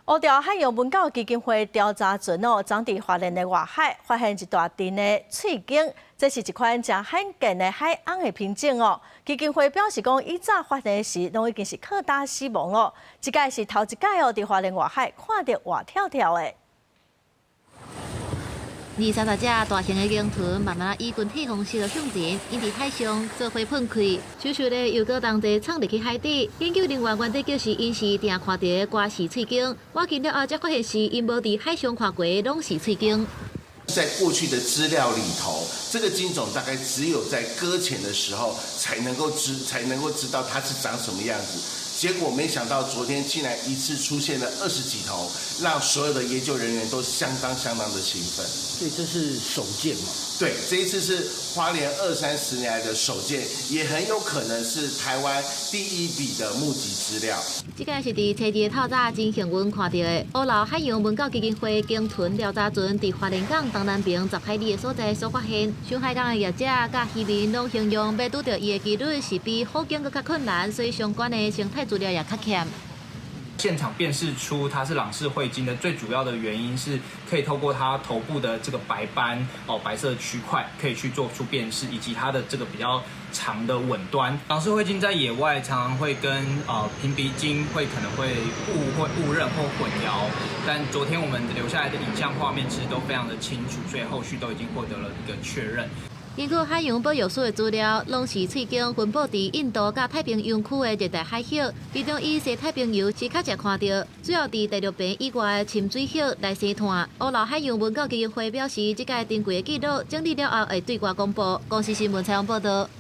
乌潮海洋文教基金会调查船昨伫花莲的外海发现一大群的喙鲸，这是一款真罕见的海翁的品种哦。基金会表示讲，以早发现时拢已经是靠大死亡哦。这届是头一届哦，伫花莲外海看到活跳跳的。 二30只大型的鲸豚慢慢以群体方式向前，因伫海上做伙喷开，悄悄地又搁同齐冲入去海底。研究人员原底就是因是定看到的瓜氏喙鲸，挖进了后才发现是因无伫海上看过的拢是喙鲸。 在过去的资料里头，这个鲸种大概只有在搁浅的时候才能够知道它是长什么样子。结果没想到昨天竟然一次出现了20几头，让所有的研究人员都相当的兴奋。所以这是首见嘛？对，这一次是花莲20-30年来的首见，也很有可能是台湾第一笔的目击资料。这个是伫初二透早真幸运看到的乌楼海洋文教基金会鲸豚调查船伫花莲港东南边10海里的所在所发现。上海港的业者甲渔民拢形容，要拄到伊的几率是比虎鲸更较困难，所以相关的生态资料也较欠。 现场辨识出它是朗氏喙鲸的最主要的原因是，可以透过它头部的这个白斑白色的区块，可以去做出辨识，以及它的这个比较长的吻端。朗氏喙鲸在野外常常会跟平鼻鲸可能会误认或混淆，但昨天我们留下来的影像画面其实都非常的清楚，所以后续都已经获得了一个确认。 根据海洋保育署的资料，拢是喙鲸分布伫印度甲太平洋区的热带海域，其中以西太平洋是较常看到，主要伫第6边以外的深水域来生探。乌楼海洋文教基金会表示，这届珍贵的记录整理了后会对外公布。公司新闻采访报道。